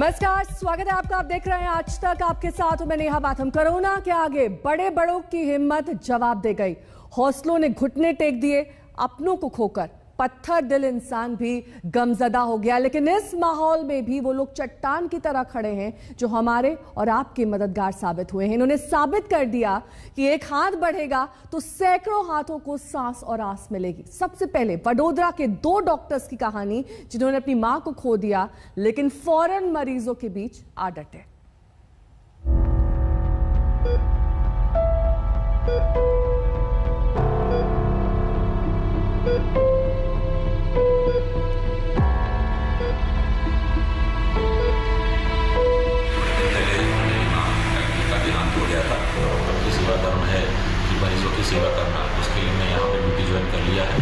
नमस्कार, स्वागत है आपका। आप देख रहे हैं आज तक, आपके साथ मैं नेहा बाथम। कोरोना के आगे बड़े बड़ों की हिम्मत जवाब दे गई। हौसलों ने घुटने टेक दिए, अपनों को खोकर पत्थर दिल इंसान भी गमजदा हो गया। लेकिन इस माहौल में भी वो लोग चट्टान की तरह खड़े हैं जो हमारे और आपके मददगार साबित हुए हैं। इन्होंने साबित कर दिया कि एक हाथ बढ़ेगा तो सैकड़ों हाथों को सांस और आस मिलेगी। सबसे पहले वडोदरा के 2 डॉक्टर्स की कहानी, जिन्होंने अपनी मां को खो दिया लेकिन फौरन मरीजों के बीच आ डटे। धर्म है कि मरीजों की सेवा करना, उसके लिए मैं यहाँ पे ड्यूटी ज्वाइन कर लिया है।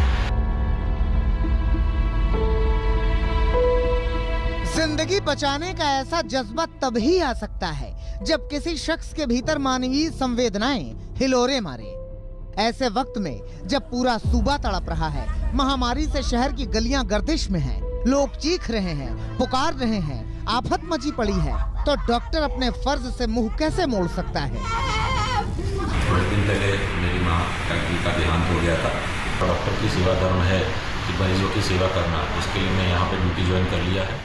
जिंदगी बचाने का ऐसा जज्बा तभी आ सकता है जब किसी शख्स के भीतर मानवीय संवेदनाएं हिलोरे मारे। ऐसे वक्त में जब पूरा सूबा तड़प रहा है, महामारी से शहर की गलियां गर्दिश में हैं, लोग चीख रहे हैं, पुकार रहे हैं, आफत मची पड़ी है, तो डॉक्टर अपने फर्ज से मुंह कैसे मोड़ सकता है? थोड़े दिन पहले मेरी माँ का देहांत हो गया था। डॉक्टर की सेवा धर्म है कि मरीजों की सेवा करना, उसके लिए मैं यहाँ पे ड्यूटी ज्वाइन कर लिया है।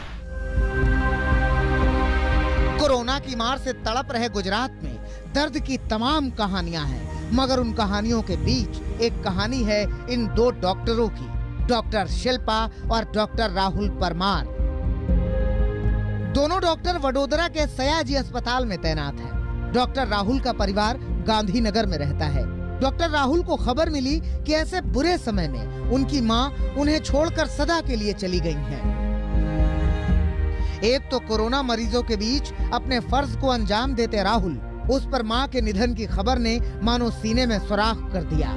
कोरोना की मार से तड़प रहे गुजरात में दर्द की तमाम कहानियां हैं, मगर उन कहानियों के बीच एक कहानी है इन 2 डॉक्टरों की, डॉक्टर शिल्पा और डॉक्टर राहुल परमार। दोनों डॉक्टर वडोदरा के सयाजी अस्पताल में तैनात हैं। डॉक्टर राहुल का परिवार गांधीनगर में रहता है। डॉक्टर राहुल को खबर मिली कि ऐसे बुरे समय में उनकी मां उन्हें छोड़कर सदा के लिए चली गई हैं। एक तो कोरोना मरीजों के बीच अपने फर्ज को अंजाम देते राहुल, उस पर मां के निधन की खबर ने मानो सीने में सुराख कर दिया।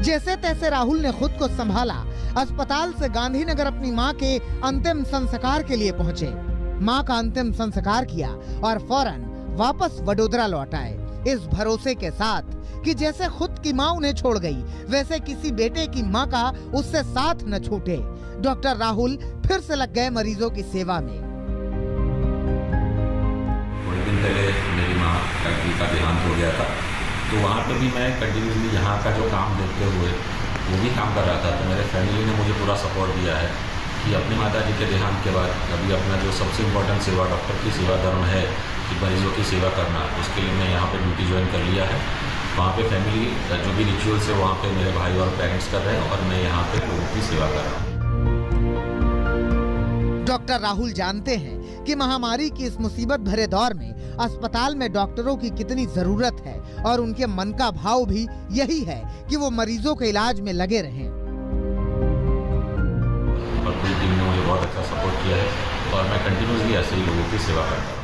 जैसे तैसे राहुल ने खुद को संभाला, अस्पताल से गांधीनगर अपनी मां के अंतिम संस्कार के लिए पहुंचे। मां का अंतिम संस्कार किया और फौरन वापस वडोदरा लौट आए, इस भरोसे के साथ कि जैसे खुद की मां उन्हें छोड़ गई, वैसे किसी बेटे की मां का उससे साथ न छूटे। डॉक्टर राहुल फिर से लग गए मरीजों की सेवा में। थोड़े दिन पहले मेरी माँ का देहांत हो गया था, तो वहाँ पे भी मैं कंटिन्यूसली यहाँ का जो काम देखते हुए वो भी काम कर रहा था। तो मेरे फैमिली ने मुझे पूरा सपोर्ट दिया है कि अपनी माता जी के देहांत के बाद अभी अपना जो सबसे इम्पोर्टेंट सेवा, डॉक्टर की सेवा धर्म है कि मरीजों की सेवा करना, उसके लिए मैं यहाँ पे ड्यूटी ज्वाइन कर लिया है। वहाँ पे फैमिली जो भी रिचुअल्स है वहाँ पे मेरे भाई और पेरेंट्स कर रहे हैं और मैं यहाँ पे लोगों की सेवा कर रहा हूँ। डॉक्टर राहुल जानते हैं कि महामारी की इस मुसीबत भरे दौर में अस्पताल में डॉक्टरों की कितनी जरूरत है और उनके मन का भाव भी यही है कि वो मरीजों के इलाज में लगे रहें। और पूरी टीम ने मुझे बहुत अच्छा सपोर्ट किया है और मैं कंटिन्यूसली ऐसे ही लोगों की सेवा करता हूँ।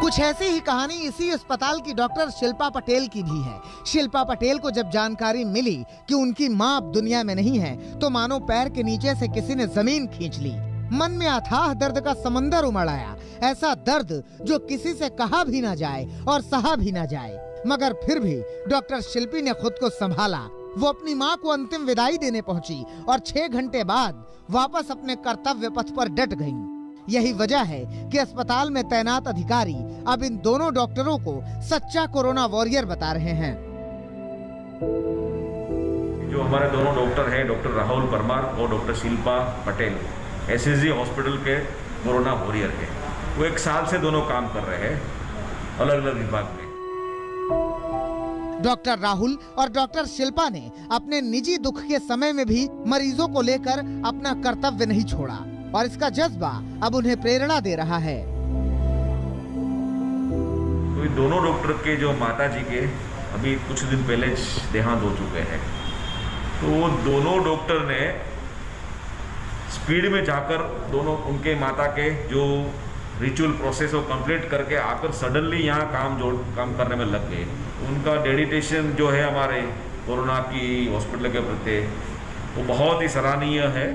कुछ ऐसी ही कहानी इसी अस्पताल की डॉक्टर शिल्पा पटेल की भी है। शिल्पा पटेल को जब जानकारी मिली कि उनकी मां अब दुनिया में नहीं है, तो मानो पैर के नीचे से किसी ने जमीन खींच ली। मन में अथाह दर्द का समंदर उमड़ आया, ऐसा दर्द जो किसी से कहा भी ना जाए और सहा भी ना जाए। मगर फिर भी डॉक्टर शिल्पी ने खुद को संभाला। वो अपनी मां को अंतिम विदाई देने पहुंची और 6 घंटे बाद वापस अपने कर्तव्य पथ पर डट गईं। यही वजह है कि अस्पताल में तैनात अधिकारी अब इन दोनों डॉक्टरों को सच्चा कोरोना वॉरियर बता रहे हैं। जो हमारे दोनों डॉक्टर हैं, डॉक्टर राहुल परमार और doctor Shilpa Patel, SSG hospital के कोरोना वॉरियर हैं। वो 1 साल से दोनों काम कर रहे हैं अलग अलग विभाग में। डॉक्टर राहुल और डॉक्टर शिल्पा ने अपने निजी दुख के समय में भी मरीजों को लेकर अपना कर्तव्य नहीं छोड़ा और इसका जज्बा अब उन्हें प्रेरणा दे रहा है। तो ये दोनों डॉक्टर के जो माता जी के अभी कुछ दिन पहले देहांत हो चुके हैं, तो वो दोनों डॉक्टर ने स्पीड में जाकर दोनों उनके माता के जो रिचुअल प्रोसेस को कंप्लीट करके आकर सडनली यहाँ काम करने में लग गए। उनका डेडिकेशन जो है हमारे कोरोना की हॉस्पिटल के प्रति वो बहुत ही सराहनीय है।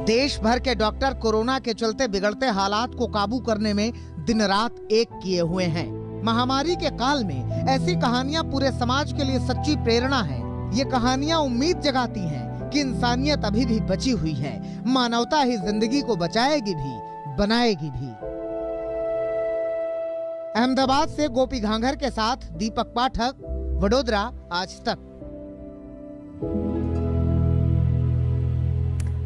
देश भर के डॉक्टर कोरोना के चलते बिगड़ते हालात को काबू करने में दिन रात एक किए हुए हैं। महामारी के काल में ऐसी कहानियां पूरे समाज के लिए सच्ची प्रेरणा है। ये कहानियां उम्मीद जगाती हैं कि इंसानियत अभी भी बची हुई है, मानवता ही जिंदगी को बचाएगी भी, बनाएगी भी। अहमदाबाद से गोपी घांघर के साथ दीपक पाठक, वडोदरा, आज तक।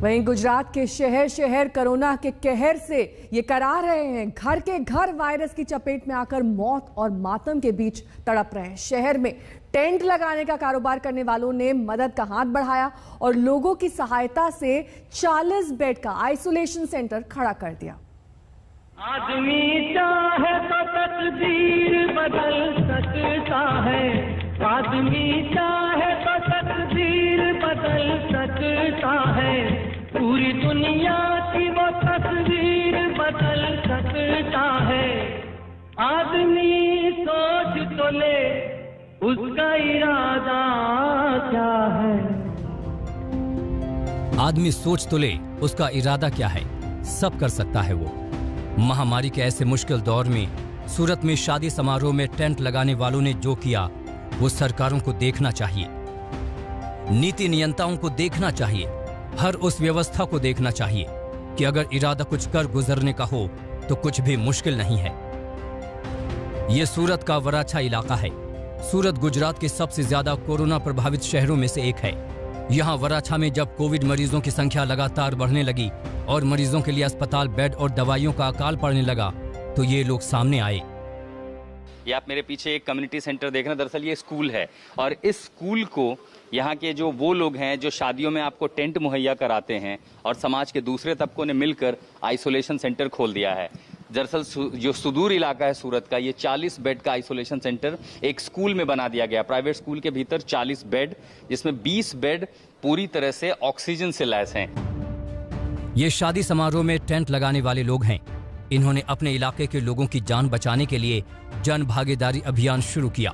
वहीं गुजरात के शहर शहर कोरोना के कहर से ये करा रहे हैं, घर के घर वायरस की चपेट में आकर मौत और मातम के बीच तड़प रहे हैं। शहर में टेंट लगाने का कारोबार करने वालों ने मदद का हाथ बढ़ाया और लोगों की सहायता से 40 बेड का आइसोलेशन सेंटर खड़ा कर दिया। आदमी चाहे तो तकदीर बदल सकता है, आदमी चाहे तो तकदीर बदल सकता है, पूरी दुनिया की वो तस्वीर बदल सकता है। आदमी सोच तो ले उसका इरादा क्या है। आदमी सोच तो ले उसका इरादा क्या है, सब कर सकता है वो। महामारी के ऐसे मुश्किल दौर में सूरत में शादी समारोह में टेंट लगाने वालों ने जो किया वो सरकारों को देखना चाहिए, नीति नियंताओं को देखना चाहिए, हर उस व्यवस्था को देखना चाहिए कि अगर इरादा कुछ कर गुजरने का हो तो कुछ भी मुश्किल नहीं है। ये सूरत का वराछा इलाका है। सूरत गुजरात के सबसे ज्यादा कोरोना प्रभावित शहरों में से एक है। यहाँ वराछा में जब कोविड मरीजों की संख्या लगातार बढ़ने लगी और मरीजों के लिए अस्पताल बेड और दवाइयों का अकाल पड़ने लगा तो ये लोग सामने आए। ये आप मेरे पीछे एक कम्युनिटी सेंटर देख रहे हैं, दरअसल ये स्कूल है और इस स्कूल को यहाँ के जो वो लोग हैं जो शादियों में आपको टेंट मुहैया कराते हैं और समाज के दूसरे तबकों ने मिलकर आइसोलेशन सेंटर खोल दिया है। दरअसल जो सुदूर इलाका है सूरत का, ये 40 बेड का आइसोलेशन सेंटर एक स्कूल में बना दिया गया, प्राइवेट स्कूल के भीतर 40 बेड, जिसमें 20 बेड पूरी तरह से ऑक्सीजन से लैस हैं। ये शादी समारोह में टेंट लगाने वाले लोग हैं। इन्होंने अपने इलाके के लोगों की जान बचाने के लिए जन भागीदारी अभियान शुरू किया।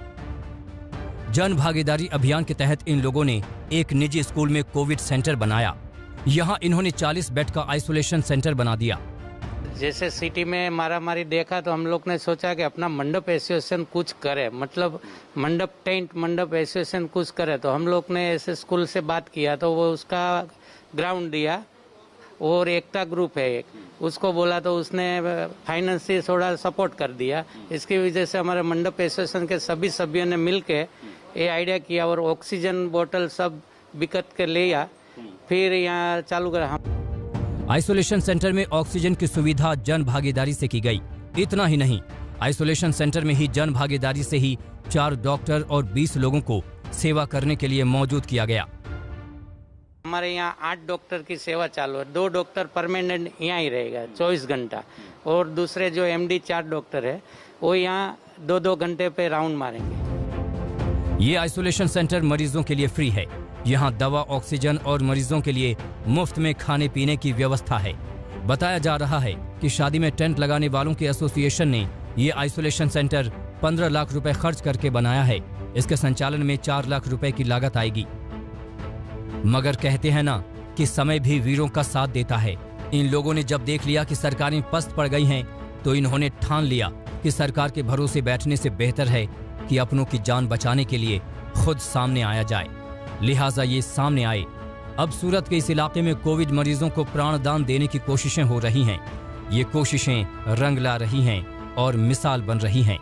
जन भागीदारी अभियान के तहत इन लोगों ने एक निजी स्कूल में कोविड सेंटर बनाया। यहाँ इन्होंने 40 बेड का आइसोलेशन सेंटर बना दिया। जैसे सिटी में मारामारी देखा तो हम लोग ने सोचा कि अपना मंडप एसोसिएशन कुछ करे, मतलब मंडप टेंट मंडप एसोसिएशन कुछ करे। तो हम लोग ने ऐसे स्कूल से बात किया तो वो उसका ग्राउंड दिया और एकता ग्रुप है एक, उसको बोला तो उसने फाइनेंस से थोड़ा सपोर्ट कर दिया। इसकी वजह से हमारे मंडप एसोसिएशन के सभी सभ्यों ने मिलके ये आइडिया किया और ऑक्सीजन बोतल सब बिकट के लिया, फिर यहाँ चालू करा। आइसोलेशन सेंटर में ऑक्सीजन की सुविधा जन भागीदारी से की गई। इतना ही नहीं, आइसोलेशन सेंटर में ही जन भागीदारी से ही 4 डॉक्टर और 20 लोगों को सेवा करने के लिए मौजूद किया गया। हमारे यहाँ 8 डॉक्टर की सेवा चालू है, 2 डॉक्टर परमानेंट यहाँ ही रहेगा 24 घंटा और दूसरे जो MD 4 डॉक्टर है वो यहाँ 2-2 घंटे पे राउंड मारेंगे। ये आइसोलेशन सेंटर मरीजों के लिए फ्री है। यहाँ दवा, ऑक्सीजन और मरीजों के लिए मुफ्त में खाने पीने की व्यवस्था है। बताया जा रहा है कि शादी में टेंट लगाने वालों के एसोसिएशन ने ये आइसोलेशन सेंटर 15 लाख रुपए खर्च करके बनाया है। इसके संचालन में 4 लाख रुपए की लागत आएगी। मगर कहते हैं ना कि समय भी वीरों का साथ देता है। इन लोगों ने जब देख लिया कि सरकारें पस्त पड़ गई हैं, तो इन्होंने ठान लिया कि सरकार के भरोसे बैठने से बेहतर है कि अपनों की जान बचाने के लिए खुद सामने आया जाए। लिहाजा ये सामने आए। अब सूरत के इस इलाके में कोविड मरीजों को प्राणदान देने की कोशिशें हो रही हैं। ये कोशिशें रंग ला रही हैं और मिसाल बन रही हैं।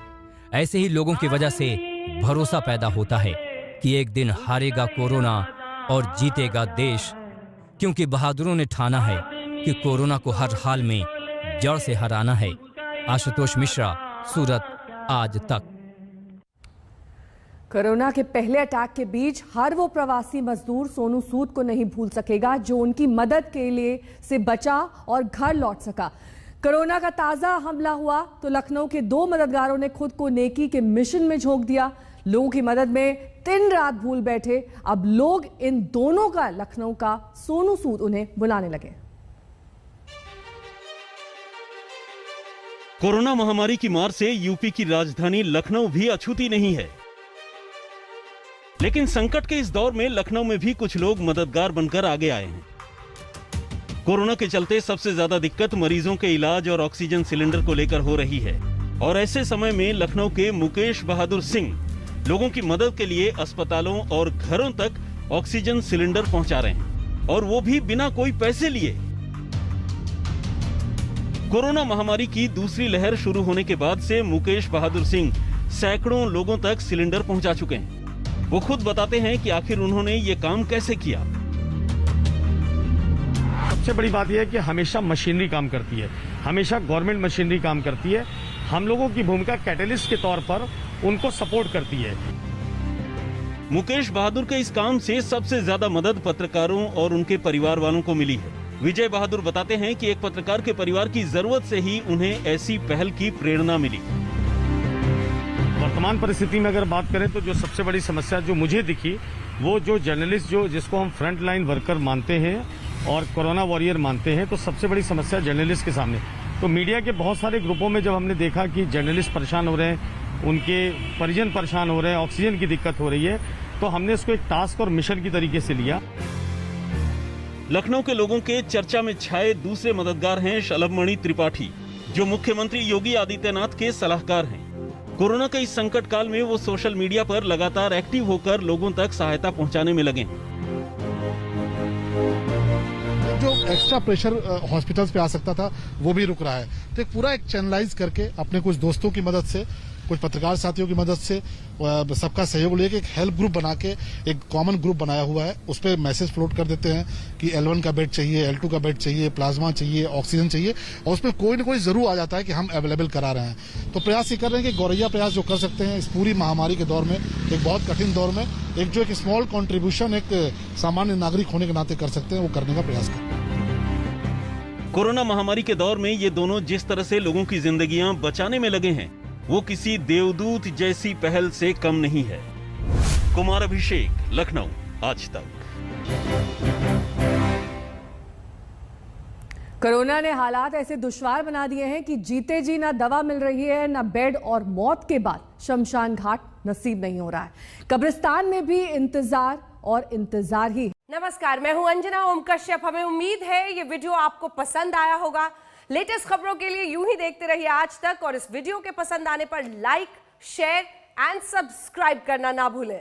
ऐसे ही लोगों की वजह से भरोसा पैदा होता है कि एक दिन हारेगा कोरोना और जीतेगा देश, क्योंकि बहादुरों ने ठाना है कि कोरोना को हर हाल में जड़ से हराना है। आशुतोष मिश्रा, सूरत, आज तक। कोरोना के पहले अटैक के बीच हर वो प्रवासी मजदूर सोनू सूद को नहीं भूल सकेगा जो उनकी मदद के लिए से बचा और घर लौट सका। कोरोना का ताजा हमला हुआ तो लखनऊ के 2 मददगारों ने खुद को नेकी के मिशन में झोंक दिया। लोगों की मदद में दिन रात भूल बैठे। अब लोग इन दोनों का, लखनऊ का सोनू सूद, उन्हें बुलाने लगे। कोरोना महामारी की मार से यूपी की राजधानी लखनऊ भी अछूती नहीं है, लेकिन संकट के इस दौर में लखनऊ में भी कुछ लोग मददगार बनकर आगे आए हैं। कोरोना के चलते सबसे ज्यादा दिक्कत मरीजों के इलाज और ऑक्सीजन सिलेंडर को लेकर हो रही है और ऐसे समय में लखनऊ के मुकेश बहादुर सिंह लोगों की मदद के लिए अस्पतालों और घरों तक ऑक्सीजन सिलेंडर पहुंचा रहे हैं, और वो भी बिना कोई पैसे लिए। कोरोना महामारी की दूसरी लहर शुरू होने के बाद से मुकेश बहादुर सिंह सैकड़ों लोगों तक सिलेंडर पहुंचा चुके हैं। वो खुद बताते हैं कि आखिर उन्होंने ये काम कैसे किया। सबसे बड़ी बात यह है कि हमेशा मशीनरी काम करती है, हमेशा गवर्नमेंट मशीनरी काम करती है। हम लोगों की भूमिका कैटलिस्ट के तौर पर उनको सपोर्ट करती है। मुकेश बहादुर के इस काम से सबसे ज्यादा मदद पत्रकारों और उनके परिवार वालों को मिली है। विजय बहादुर बताते हैं कि एक पत्रकार के परिवार की जरूरत से ही उन्हें ऐसी पहल की प्रेरणा मिली। वर्तमान परिस्थिति में अगर बात करें तो जो सबसे बड़ी समस्या जो मुझे दिखी, वो जो जर्नलिस्ट जिसको हम फ्रंट लाइन वर्कर मानते हैं और कोरोना वॉरियर मानते हैं, तो सबसे बड़ी समस्या जर्नलिस्ट के सामने। तो मीडिया के बहुत सारे ग्रुपों में जब हमने देखा कि जर्नलिस्ट परेशान हो रहे हैं, उनके परिजन परेशान हो रहे हैं, ऑक्सीजन की दिक्कत हो रही है, तो हमने इसको एक टास्क और मिशन की तरीके से लिया। लखनऊ के लोगों के चर्चा में छाए दूसरे मददगार हैं शलभमणि त्रिपाठी, जो मुख्यमंत्री योगी आदित्यनाथ के सलाहकार हैं। कोरोना के इस संकट काल में वो सोशल मीडिया पर लगातार एक्टिव होकर लोगों तक सहायता पहुंचाने में लगे हैं। जो एक्स्ट्रा प्रेशर हॉस्पिटल्स पे आ सकता था वो भी रुक रहा है, तो एक पूरा चैनलाइज करके अपने कुछ दोस्तों की मदद से, कुछ पत्रकार साथियों की मदद से, सबका सहयोग लेके एक हेल्प ग्रुप बना के एक कॉमन ग्रुप बनाया हुआ है। उस पर मैसेज फ्लोट कर देते हैं कि L1 का बेड चाहिए, L2 का बेड चाहिए, प्लाज्मा चाहिए, ऑक्सीजन चाहिए, और उसमें कोई न कोई जरूर आ जाता है कि हम अवेलेबल करा रहे हैं। तो प्रयास ये कर रहे हैं कि गौरैया प्रयास जो कर सकते हैं इस पूरी महामारी के दौर में, एक बहुत कठिन दौर में, एक स्मॉल कॉन्ट्रीब्यूशन एक सामान्य नागरिक होने के नाते कर सकते हैं, वो करने का प्रयास करें। कोरोना महामारी के दौर में ये दोनों जिस तरह से लोगों की जिंदगियां बचाने में लगे हैं, वो किसी देवदूत जैसी पहल से कम नहीं है। कुमार अभिषेक, लखनऊ, आज तक। कोरोना ने हालात ऐसे दुश्वार बना दिए हैं कि जीते जी ना दवा मिल रही है, ना बेड, और मौत के बाद शमशान घाट नसीब नहीं हो रहा है। कब्रिस्तान में भी इंतजार और इंतजार ही। नमस्कार, मैं हूं अंजना ओम कश्यप। हमें उम्मीद है ये वीडियो आपको पसंद आया होगा। लेटेस्ट खबरों के लिए यूं ही देखते रहिए आज तक, और इस वीडियो के पसंद आने पर लाइक, शेयर एंड सब्सक्राइब करना ना भूलें।